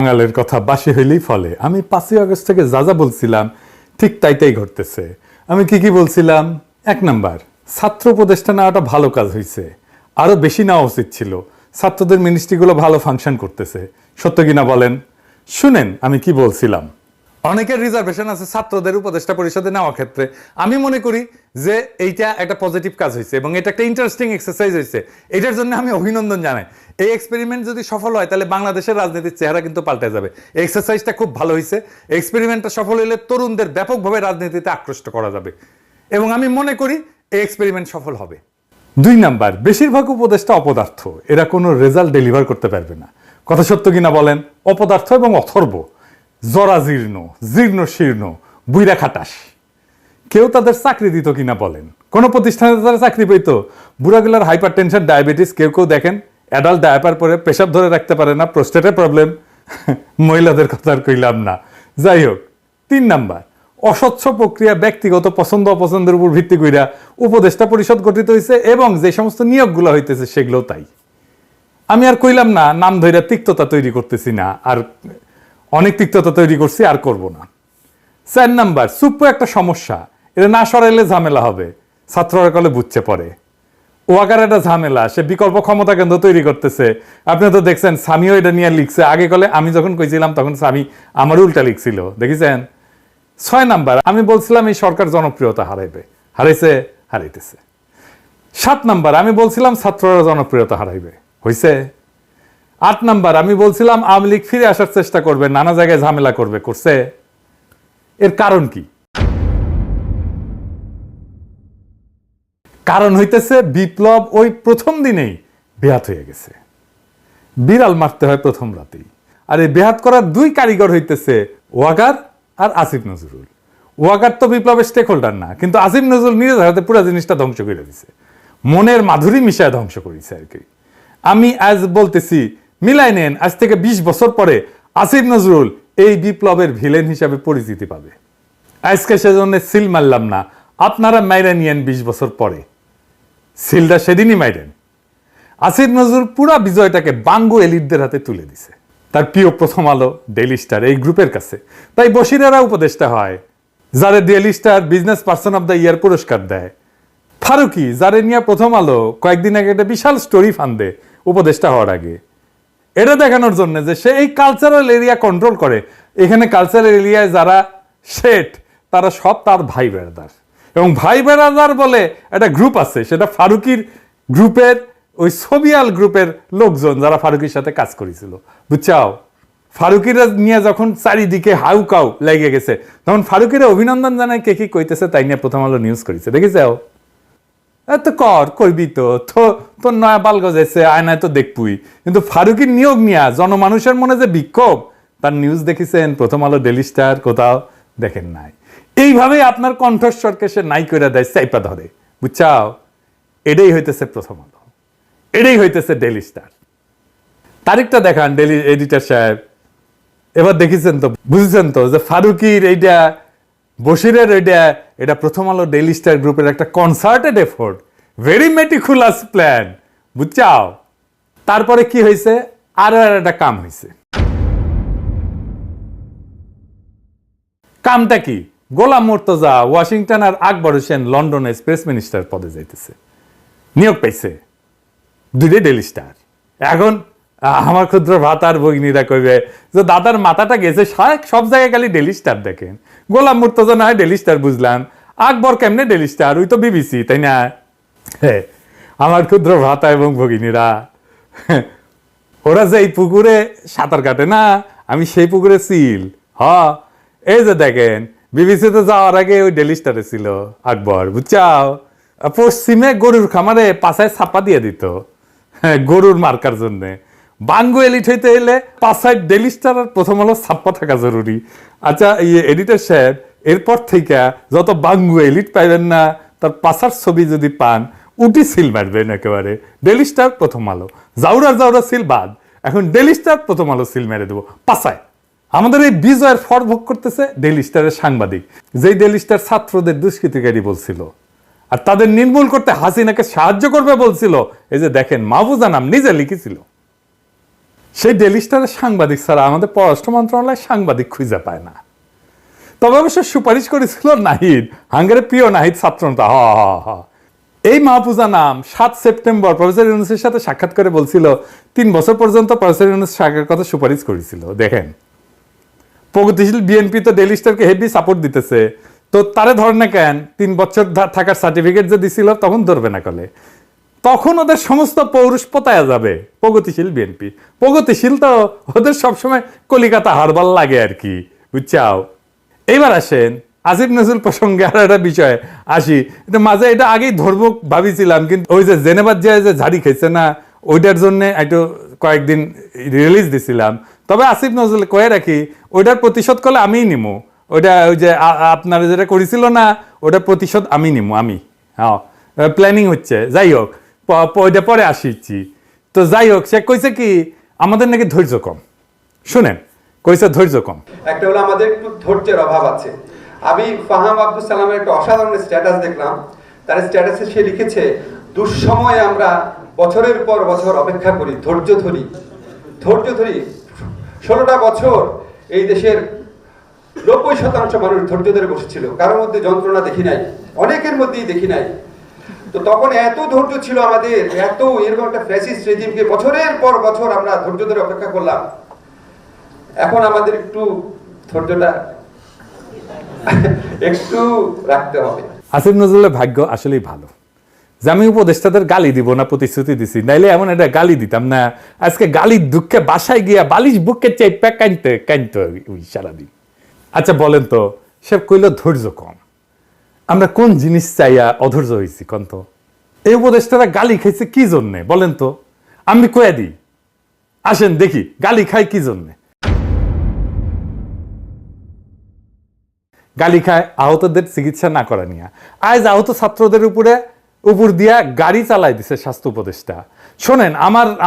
বাঙালের কথা বাসি হইলেই ফলে। আমি 5ই আগস্ট থেকে যা যা বলছিলাম ঠিক তাই ঘটতেছে। আমি কি বলছিলাম? 1 নাম্বার, ছাত্র উপদেষ্টা নেওয়াটা ভালো কাজ হয়েছে, আরো বেশি নেওয়া উচিত ছিল। ছাত্রদের মিনিস্ট্রিগুলো ভালো ফাংশন করতেছে। সত্য কিনা বলেন? শুনেন আমি কি বলছিলাম। অনেকের রিজার্ভেশন আছে ছাত্রদের উপদেষ্টা পরিষদে নেওয়ার ক্ষেত্রে। আমি মনে করি যে এইটা একটা পজিটিভ কাজ হয়েছে এবং এটা একটা ইন্টারেস্টিং এক্সারসাইজ হয়েছে। এটার জন্য আমি অভিনন্দন জানাই। এই এক্সপেরিমেন্ট যদি সফল হয় তাহলে বাংলাদেশের রাজনীতির চেহারা কিন্তু পাল্টে যাবে। এই এক্সারসাইজটা খুব ভালো হয়েছে। এক্সপেরিমেন্টটা সফল হলে তরুণদের ব্যাপকভাবে রাজনীতিতে আকৃষ্ট করা যাবে এবং আমি মনে করি এই এক্সপেরিমেন্ট সফল হবে। 2 নাম্বার, বেশিরভাগ উপদেষ্টা অপদার্থ, এরা কোনো রেজাল্ট ডেলিভার করতে পারবে না। কথা সত্য কিনা বলেন? অপদার্থ এবং অথর্ব, জরাজীর্ণ, জীর্ণ শীর্ণ, বুইরা খাটাস। কেউ তাদের চাকরি দিত কিনা বলেন? কোন প্রতিষ্ঠানে তারা চাকরি পেত? বুড়াগুলার হাইপার টেনশন, ডায়াবেটিস, কেউ দেখেন অ্যাডাল্ট ডায়াপার পরে পেশাব ধরে রাখতে পারে না, প্রোস্টেটের প্রবলেম। মহিলাদের কথা আর কইলাম না। যাই হোক। 3 নাম্বার, অস্বচ্ছ প্রক্রিয়া, ব্যক্তিগত পছন্দ অপছন্দের উপর ভিত্তি কইরা উপদেষ্টা পরিষদ গঠিত হয়েছে এবং যে সমস্ত নিয়োগগুলো হইতেছে সেগুলো তাই। আমি আর কইলাম না, নাম ধইরা তিক্ততা তৈরি করতেছি না, আর অনেক তিক্ততা তৈরি করছি, আর করব না। 4 নাম্বার, সুপ্প একটা সমস্যা, এটা না সরাইলে ঝামেলা হবে। ছাত্ররা কলে বুঝছে পরে। ওয়াকার একটা ঝামেলা, সে বিকল্প ক্ষমতা কেন্দ্র তৈরি করতেছে। আপনি তো দেখছেন স্বামীও এটা নিয়ে লিখছে। আগে কলে আমি যখন কইছিলাম তখন স্বামী আমার উল্টা লিখছিল, দেখেছেন? 6 নাম্বার, আমি বলছিলাম এই সরকার জনপ্রিয়তা হারাইবে, হারাইতেছে। 7 নাম্বার, আমি বলছিলাম ছাত্ররা জনপ্রিয়তা হারাইবে, হইছে। 8 নাম্বার, আমি বলছিলাম আওয়ামী লীগ ফিরে আসার চেষ্টা করবে, নানা জায়গায় ঝামেলা করবে, করছে। এর কারণ কি? কারণ হইতেছে বিপ্লব ওই প্রথম দিনেই বেহাত হয়ে গেছে। বিড়াল মারতে হয় প্রথম রাতেই। আর এই বেহাত করার 2 কারিগর হইতেছে ওয়াকার আর আসিফ নজরুল। ওয়াকার তো বিপ্লবের স্টেক হোল্ডার না, কিন্তু আসিফ নজরুল নিজের হাতে পুরো জিনিসটা ধ্বংস করে দিছে, মনের মাধুরী মিশায় ধ্বংস করেছে আর কি। আমি আজ বলতেছি, মিলাই নেন, আজ থেকে 20 বছর পরে আসিফ নজরুল এই বিপ্লবের ভিলেন হিসাবে পরিচিতি পাবে। আজকে সেজন্য সিল মারলাম না, আপনারা মাইরা নিয়েন 20 বছর পরে। সিলটা সেদিনই মাইরেন। আসিফ নজরুল পুরা বিজয়টাকে বাঙ্গু এলিটদের হাতে তুলে দিছে, তার প্রিয় প্রথম আলো, ডেইলি স্টার এই গ্রুপের কাছে। তাই বশিরেরা উপদেষ্টা হয়, যারে daily star business person of the year পুরস্কার দেয়। ফারুকি, যারে নিয়ে প্রথম আলো কয়েকদিন আগে একটা বিশাল স্টোরি ফান্দে উপদেষ্টা হওয়ার আগে, এটা দেখানোর জন্য যে সে এই কালচারাল এরিয়া কন্ট্রোল করে। এখানে কালচারাল এরিয়ায় যারা শেঠ তারা সব তার ভাই বেড়াদার, এবং ভাই বেড়াদার বলে একটা গ্রুপ আছে, সেটা ফারুকির গ্রুপের, ওই সোবিয়াল গ্রুপের লোকজন যারা ফারুকির সাথে কাজ করেছিল, বুঝছাও? ফারুকিরা নিয়ে যখন চারিদিকে হাউকাউ লেগে গেছে, তখন ফারুকিরা অভিনন্দন জানায় কে কি কইতেছে তাই নিয়ে প্রথম আলো নিউজ করেছে, দেখেছাও? এত করবি তো, তোর নয়া বাল গজাইছে, আয়নায় তো দেখবই। কিন্তু ফারুকির নিয়োগ নিয়া জনমানুষের মনে যে বিক্ষোভ, তার নিউজ দেখেছেন? প্রথম আলো, ডেইলি স্টার, কোথাও দেখেন নাই। এইভাবেই আপনার কণ্ঠস্বরকে সে নাই করে দেয়, চাইপা ধরে, বুঝছাও? এটাই হইতেছে প্রথম আলো, এটাই হইতেছে ডেইলি স্টার। তারিখটা দেখান ডেইলি এডিটর সাহেব। এবার দেখেছেন তো, বুঝেছেন তো যে ফারুকির এইটা, বশিরের এটা প্রথম আলো ডেইলি স্টার গ্রুপের একটা concerted effort, very meticulous plan, বুঝছাও? তারপরে কি হয়েছে? আরো একটা কাম হয়েছে। কামটা কি? গোলাম মুর্তজা ওয়াশিংটন আর আকবর হোসেন লন্ডনে স্পেস মিনিস্টার পদে যাইতেছে, নিয়োগ পাইছে 2 ডেইলি স্টার। এখন আমার ক্ষুদ্র ভাতার ভগিনীরা কইবে যে দাদার মাথাটা গেছে, সব জায়গায় খালি ডেইলি স্টার দেখেন। গোলাম মুর্তজা না হয় ডেইলি স্টার বুঝলাম, আকবর কেমনে ডেইলি স্টার? ওই তো বিবিসি, তাই না? আমার ক্ষুদ্র ভাতা এবং ভগিনীরা, ওরা যে এই পুকুরে সাঁতার কাটে না, আমি সেই পুকুরে সিল। এই যে দেখেন, বিবিসিতে যাওয়ার আগে ওই ডেইলি স্টারে ছিল আকবর, বুঝছাও? পশ্চিমে গরুর খামারে পাছায় ছাপা দিয়ে দিত, গরুর মার্কার জন্য। বাঙ্গু এলিট হইতে এলে পাছায় ডেইলি স্টার আর প্রথম আলো ছাপ্পা থাকা জরুরি। আচ্ছা, এই এডিটর সাহেব, এরপর থেকে যত বাঙ্গু এলিট পাইবেন না, তার পাছার ছবি যদি পান, উটি সিল মারবেন একেবারে, ডেইলি স্টার প্রথম আলো। জাউরা সিল বাদ, এখন ডেইলি স্টার প্রথম আলো সিল মেরে দেবো পাছায়। আমাদের এই বিজয়ের ফল ভোগ করতেছে ডেইলি স্টারের সাংবাদিক, যেই ডেইলি স্টার ছাত্রদের দুষ্কৃতিকারী বলছিল আর তাদের নির্মূল করতে হাসিনাকে সাহায্য করবে বলছিল। এই যে দেখেন, মাহফুজা নাম নিজে লিখেছিল। সেই ডেইলি স্টারের সাংবাদিক ছাড়া আমাদের পররাষ্ট্র মন্ত্রণালয় সাংবাদিক খুঁজে পায় না। তবে অবশ্য সুপারিশ করেছিল নাহিদ, হাঙ্গেরের প্রিয় নাহিদ ছাত্রনেতা। এই মাহফুজা নাম 7 সেপ্টেম্বর প্রফেসর ইউনূসের সাথে সাক্ষাৎ করে বলছিল 3 বছর পর্যন্ত প্রফেসর ইউনূস সাক্ষাতের কথা সুপারিশ করেছিল। দেখেন, প্রগতিশীল বিএনপি তো ডেইলি স্টারকে হেভি সাপোর্ট দিতেছে, তো তারে ধরে না কেন? 3 বছর থাকার সার্টিফিকেট যে দিছিল তখন ধরবে না কলে? তখন ওদের সমস্ত পৌরুষ পতায়া যাবে প্রগতিশীল বিএনপি। প্রগতিশীল তো ওদের সবসময় কলিকাতা হারবাল লাগে আর কি, বুঝছাও। এইবার আসেন আসিফ নজরুল প্রসঙ্গে আর একটা বিষয় আসি। মাঝে এটা আগেই ধরবো ভাবিছিলাম, কিন্তু ওই যে জেনেভার যে ঝাড়ি খেয়েছে না, ওইটার জন্য একটু কয়েকদিন রিলিজ দিছিলাম। তবে আসিফ নজরুল কয়ে রাখি, ওইটার প্রতিশোধ করলে আমিই নিমু। ওইটা ওই যে আপনারা যেটা করেছিল না, ওটার প্রতিশোধ আমি নিমু, আমি। হ্যাঁ, প্ল্যানিং হচ্ছে। যাই হোক, ওইটা পরে আসিছি। তো যাই হোক, সে কইছে কি আমাদের নাকি ধৈর্য কম। শুনেন, কইছে ধৈর্য কম। একটা হলো আমাদের একটু ধৈর্যের অভাব আছে। আমি ফাহাম আব্দুল সালামের একটা অসাধারণ স্ট্যাটাস দেখলাম। তার স্ট্যাটাসে সে লিখেছে, দুঃসময়ে আমরা বছরের পর বছর অপেক্ষা করি, ধৈর্য ধরি। 16টা বছর এই দেশের 90% মানুষ ধৈর্য ধরে বসেছিল। কারোর মধ্যে যন্ত্রণা দেখি নাই, অনেকের মধ্যেই দেখি নাই। তো তখন এত ধৈর্য ছিল আমাদের, এত এরকম একটা ফ্যাসিস্ট রেজিমকে বছরের পর বছর আমরা ধৈর্য ধরে অপেক্ষা করলাম। এখন আমাদের একটু ধৈর্যটা একটু রাখতে হবে। আসিফ নজরুলের ভাগ্য আসলেই ভালো যে আমি উপদেষ্টাদের গালি দিব না প্রতিশ্রুতি দিছি, নাইলে এমন একটা গালি দিতাম না। আজকে গালির দুঃখে বাসায় গিয়া বালিশ বুকে চেপে কাঁদতে ওই সারাদিন। আচ্ছা বলেন তো, সে কইল ধৈর্য কম। আমরা কোন জিনিস চাইয়া অধৈর্য হয়েছি কন তো? এই উপদেষ্টারা গালি খাইছে কি জন্যে বলেন তো? আমি কয়ে দিই, আসেন দেখি গালি খাই কি জন্যে। গালি খায় আহতদের চিকিৎসা না করা নিয়ে। আজ আহত ছাত্রদের উপর দিয়া গাড়ি চালাই দিছে স্বাস্থ্য উপদেষ্টা। শোনেন,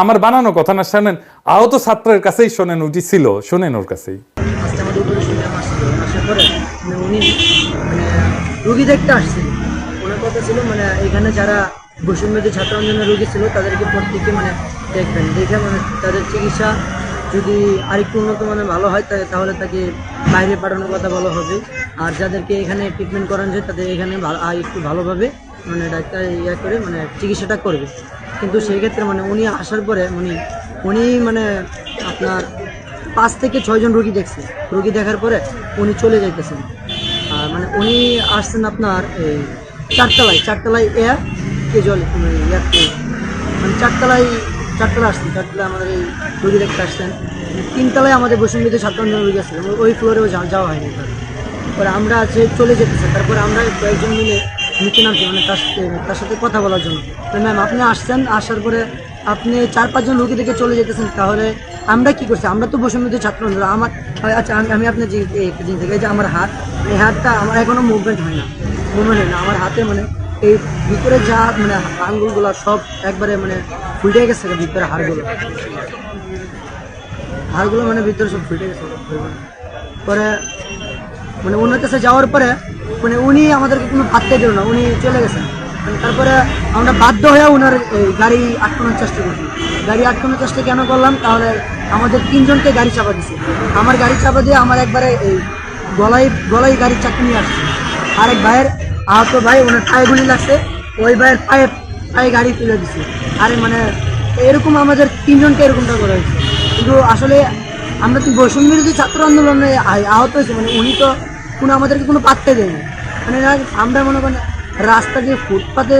আমার বানানো কথা না, শোনেন আহত ছাত্রের কাছেই শোনেন, উঠি ছিল, শোনেন ওর কাছেই। উনি রুগী দেখতে আসছিল, ওনার কথা ছিল এখানে যারা বৈষম্যদের ছাত্র আন্দোলনের রোগী ছিল তাদেরকে প্রত্যেকে দেখবেন, দেখে তাদের চিকিৎসা যদি আরেকটু উন্নত মানের ভালো হয় তাহলে তাকে বাইরে পাঠানোর কথা বলা হবে। আর যাদেরকে এখানে ট্রিটমেন্ট করানো যায় তাদের এখানে একটু ভালোভাবে ডাক্তার করে চিকিৎসাটা করবে। কিন্তু সেই ক্ষেত্রে উনি আসার পরে উনি আপনার 5 থেকে 6 জন রোগী দেখছে। রোগী দেখার পরে উনি চলে যাইতেছেন। আর উনি আসছেন আপনার এই চারতলায় এয়ার কেজুয়াল চারতলায় আসছেন। চারতলায় আমাদের এই রোগী দেখতে আসছেন। 3 তলায় আমাদের বৈষম্যদের ছাত্র আন্দোলন রোগী আসছিলেন, ওই ফ্লোরেও যাওয়া হয়নি। তারপরে আমরা চলে যেতেছি। তারপরে আমরা কয়েকজন মিলে নিচে নামছি তার সাথে কথা বলার জন্য। তো ম্যাম আপনি আসছেন, আসার পরে আপনি 4-5 জন রোগী থেকে চলে যেতেছেন, তাহলে আমরা কি করছি? আমরা তো বৈষম্যদের ছাত্র আন্দোলন। আচ্ছা আমি আপনার যে একটা জিনিস থেকে, যে আমার এই হাতটা আমার এখনো মুভমেন্ট হয় না। আমার হাতে এই ভিতরে যা আঙ্গুলগুলো সব একবারে ফুটে গেছে। ভিতরে হাড়গুলো ভিতরে সব ফুটে গেছে। পরে ওনার কাছে যাওয়ার পরে উনি আমাদেরকে কোনো পাত্তা দিল না, উনি চলে গেছেন। তারপরে আমরা বাধ্য হয়ে ওনার গাড়ি আটকানোর চেষ্টা করছি। গাড়ি আটকানোর চেষ্টা কেন করলাম? তাহলে আমাদের 3 জনকে গাড়ি চাপা দিছে। আমার গাড়ি চাপা দিয়ে আমার একবারে এই গলায় গাড়ির চাকরি নিয়ে আসছে। আরেক ভাইয়ের আহত ভাই, ওনার পায়ে গুলি লাগছে, ওই ভাইয়ের পায়ে গাড়ি তুলে দিছে। আরে এরকম আমাদের 3 জনকে এরকমটা করা হয়েছে। কিন্তু আসলে আমরা তো বৈষম্য বিরোধী ছাত্র আন্দোলনে আহত হয়েছে, উনি তো আমাদেরকে কোনো পাত্তা দেয়নি। আমরা মনে করেন রাস্তা দিয়ে ফুটপাতে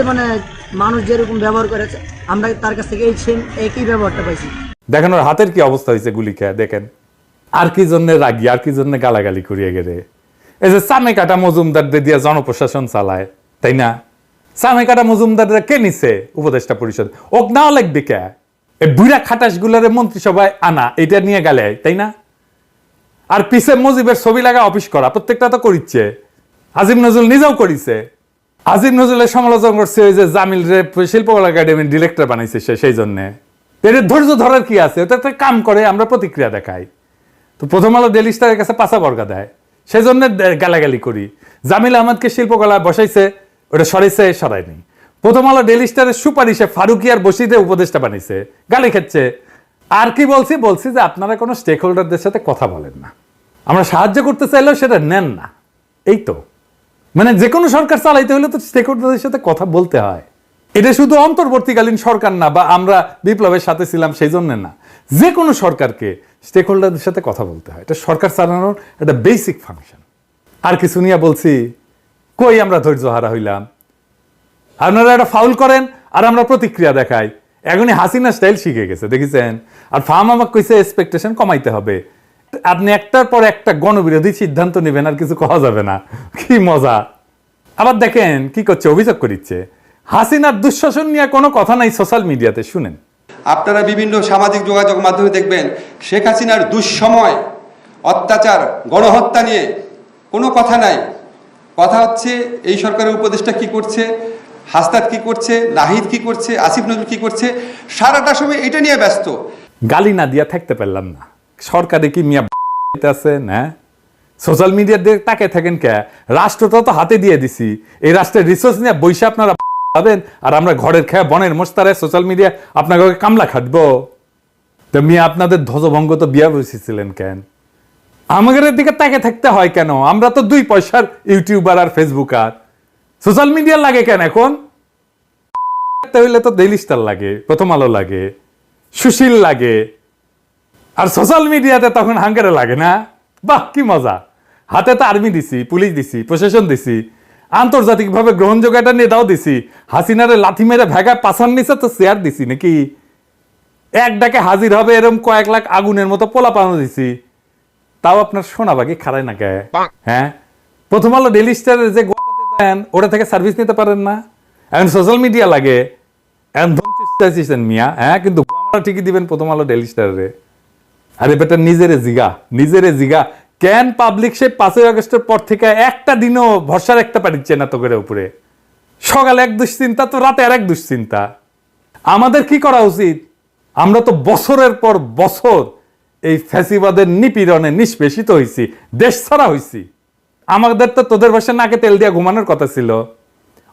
মানুষ যেরকম ব্যবহার করেছে, আমরা তার কাছ থেকে এই সেম একই ব্যবহারটা পাইছি। দেখেন ওর হাতের কি অবস্থা হয়েছে গুলি খেয়ে। দেখেন আর কি জন্য রাগি, আর কি জন্য গালাগালি করিয়ে গেলে। এই যে সামেকাটা মজুমদারদের দিয়ে জনপ্রশাসন চালায়, তাই না? সামেকাটা মজুমদাররা কে নিছে উপদেষ্টা পরিষদ? ওক নাও লাগবে কে? এই বুড়া খাটাস গুলারে মন্ত্রিসভায় আনা, এটা নিয়ে গেলে, তাই না? আর পিছে মুজিবের ছবি লাগা অফিস করা, প্রত্যেকটা তো করিচ্ছে। আজিম নজরুল নিজেও করিছে। আজিম নজরুলের সমালোচনা করছে ওই যে জামিল রে শিল্পকলা একাডেমির ডিরেক্টর বানাইছে সেই জন্য। এর ধৈর্য ধরার কি আছে? ওটা একটা কাম করে, আমরা প্রতিক্রিয়া দেখাই। তো প্রথম আলো ডেইলি স্টারের কাছে পাশা বর্গা দেয়, সেই জন্য গালাগালি করি। জামিল আহমদকে শিল্পকলা বসাইছে, ওটা সরায়নি। প্রথম আলো ডেইলি স্টারের সুপারিশে ফারুকিয়ার বসিতে উপদেষ্টা বানাইছে, গালি খাচ্ছে। আর কি বলছি যে আপনারা কোনো স্টেক হোল্ডারদের সাথে কথা বলেন না, আমরা সাহায্য করতে চাইলেও সেটা নেন না। এই তো মানে যে কোনো সরকার চালাইতে হলে তো স্টেক হোল্ডারদের সাথে কথা বলতে হয়। এটা শুধু অন্তর্বর্তীকালীন সরকার না, বা আমরা বিপ্লবের সাথে ছিলাম সেই জন্য না, যে কোনো সরকারকে স্টেক হোল্ডারদের সাথে কথা বলতে হয়। এটা সরকার চালানোর একটা বেসিক ফাংশন। আর কিছু নিয়ে বলছি, কই আমরা ধৈর্য হারা হইলাম? আপনারা একটা ফাউল করেন আর আমরা প্রতিক্রিয়া দেখাই। এখনই হাসিনা স্টাইল শিখে গেছে, দেখেছেন? আর ফার্ম আমাকে কইছে এক্সপেকটেশন কমাইতে হবে। আপনি একটার পর একটা গণবিরোধী সিদ্ধান্ত নেবেন, আর কিছু কওয়া যাবে না। কি মজা! আবার দেখেন কি করছে, অভিযোগ করিচ্ছে হাসিনার দুঃশাসন নিয়ে কোনো কথা নাই সোশ্যাল মিডিয়াতে। শুনেন, আপনারা বিভিন্ন সামাজিক যোগাযোগ মাধ্যমে দেখবেন শেখ হাসিনার দুঃসময়, অত্যাচার, গণহত্যা নিয়ে কোনো কথা নাই। কথা হচ্ছে এই সরকারের উপদেষ্টা কি করছে, হাসনাত কি করছে, নাহিদ কি করছে, আসিফ নজরুল কি করছে, সারাটা সময় এটা নিয়ে ব্যস্ত। গালি না দিয়া থাকতে পারলাম না। সরকারে কি মিয়া আছে না? সোশ্যাল মিডিয়ার দিকে তাকে থাকেন কে? রাষ্ট্রটা তো হাতে দিয়ে দিছি, এই রাষ্ট্রের রিসোর্স নিয়ে বৈশা আপনারা পাবেন, আর আমরা ঘরের খেয়া বনের মোস্তারে সোশ্যাল মিডিয়া আপনাকে কামলা খাটবো। তো মিয়া আপনাদের ধ্বজভঙ্গ তো বিয়া বসেছিলেন কেন? আমাদের দিকে তাকে থাকতে হয় কেন? আমরা তো 2 পয়সার ইউটিউবার আর ফেসবুকার, সোশ্যাল মিডিয়া লাগে কেন এখন? হইলে তো ডেইলি স্টার লাগে, প্রথম আলো লাগে, সুশীল লাগে, আর সোশ্যাল মিডিয়াতে তখন হাঙ্গারে লাগে না? বাহ কি মজা! হাতে তো আর্মি দিছি, পুলিশ দিছি, প্রশাসন দিছি, আন্তর্জাতিকভাবে গ্রহণযোগ্য একটা নেতাও দিছি, হাসিনারে লাথি মেরে ভেগা পাশার নিচে তো শেয়ার দিছি নাকি? এক ডাকে হাজির হবে এরকম কয়েক লাখ আগুনের মতো পোলা পানো দিছি, তাও আপনার সোনাবাগি খারায় না কে? হ্যাঁ, প্রথম আলো ডেইলি স্টারের যে গোয়াতে দেন ওটা থেকে সার্ভিস নিতে পারেন না? এখন সোশ্যাল মিডিয়া লাগে, এখন ধমচিছেন মিয়া। হ্যাঁ, কিন্তু ঠিকই দিবেন প্রথম আলো ডেইলি স্টারে। আরে বেটা নিজেরে জিগা কেন পাবলিক সে 5ই আগস্টের পর থেকে একটা দিনও ভরসা রাখতে পারছে না তো করে উপরে? সকালে এক দুশ্চিন্তা তো রাতে আর এক দুশ্চিন্তা। আমাদের কি করা উচিত? আমরা তো বছরের পর বছর এই ফ্যাসিবাদের নিপীড়নে নিষ্পেষিত হয়েছি, দেশ ছাড়া হয়েছি। আমাদের তো তোদের বসে নাকে তেল দিয়ে ঘুমানোর কথা ছিল,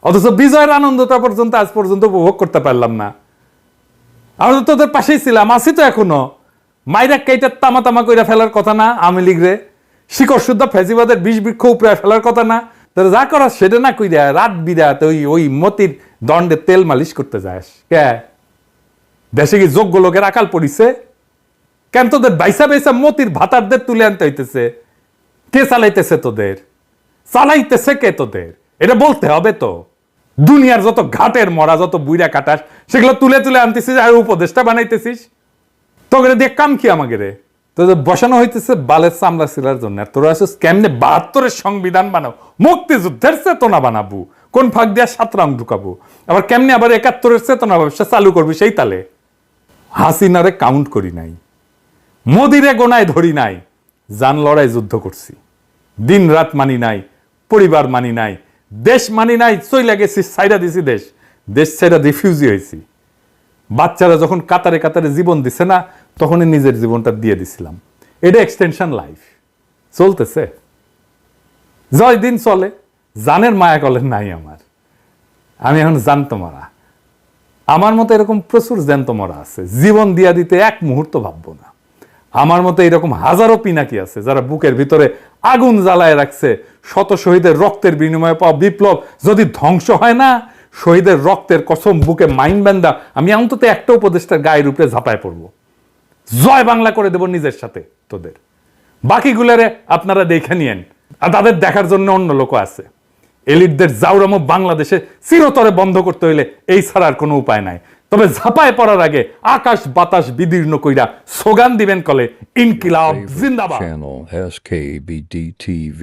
অথচ বিজয়ের আনন্দটা পর্যন্ত আজ পর্যন্ত উপভোগ করতে পারলাম না। আমরা তো তোদের পাশেই ছিলাম, আছি তো এখনো। মাইরা কেইটা তামা কইরা ফেলার কথা না? আওয়ামী লীগরে শিকড় শুদ্ধ ফ্যাসিবাদের বিষ বৃক্ষ উপরে ফেলার কথা না? তোর যা করা সেটা না কইরা রাত বিরাত ওই মতির দণ্ডে তেল মালিশ করতে যাস কে? দেশে কি যোগ্য লোকের আকাল পড়িছে কেন? তোদের বাইসা মতির ভাতারদের তুলে আনতে হইতেছে। কে চালাইতেছে তোদের? চালাইতেছে কে তোদের? এটা বলতে হবে তো। দুনিয়ার যত ঘাটের মরা, যত বুইরা কাটাস, সেগুলো তুলে আনতেছিস আর উপদেষ্টা বানাইতেছিস। তোকে দিয়ে কাম কি? আমাকে রে তোদের বসানো হইতেছে বালের চামড়া ছিলার জন্য, আর তোরা আসিস কেমনে 72-এর সংবিধান বানাও, মুক্তিযুদ্ধের চেতনা বানাবো, কোন ফাঁক দিয়া 7 রং ঢুকাবো, আবার কেমনে আবার 71-এর চেতনা ব্যবসা চালু করবি সেই তালে। হাসিনারে কাউন্ট করি নাই, মোদিরে গোনায় ধরি নাই, জান লড়াই যুদ্ধ করছি, দিন রাত মানি নাই, পরিবার মানি নাই, দেশ মানি নাই, চইলা গেছি, ছাইরা দিছি দেশ ছাইরা রিফিউজি হয়েছি। বাচ্চারা যখন কাতারে কাতারে জীবন দিছে না, তখনই নিজের জীবনটা দিয়ে দিছিলাম। এটা এক্সটেনশন লাইফ চলতেছে, জয় দিন চলে। জানের মায়া কলের নাই আমার, আমি এখন জানতো মারা। আমার মতো এরকম প্রচুর জ্যান্ত মরা আছে, জীবন দিয়া দিতে এক মুহূর্ত ভাববো না। আমার মতো এরকম হাজারো পিনাকি আছে যারা বুকের ভিতরে আগুন জ্বালায় রাখছে। শত শহীদের রক্তের বিনিময়ে পাওয়া বিপ্লব যদি ধ্বংস হয় না, শহীদের রক্তের কসম বুকে মাইন বান্দা আমি অন্তত একটা উপদেষ্টার গায়ের উপরে ঝাঁপায় পড়বো, জয় বাংলা করে দেব নিজের সাথে তোদের। বাকিগুলারে আপনারা দেখে নিয়েন, আর তাদের দেখার জন্য অন্য লোক আছে। এলিটদের জাউরামো বাংলাদেশে চিরতরে বন্ধ করতে হইলে এই ছাড়া আর কোনো উপায় নাই। তবে ঝাঁপায় পড়ার আগে আকাশ বাতাস বিদীর্ণ কইরা স্লোগান দিবেন কলে ইনকিলাব জিন্দাবাদ। Channel SKBD TV.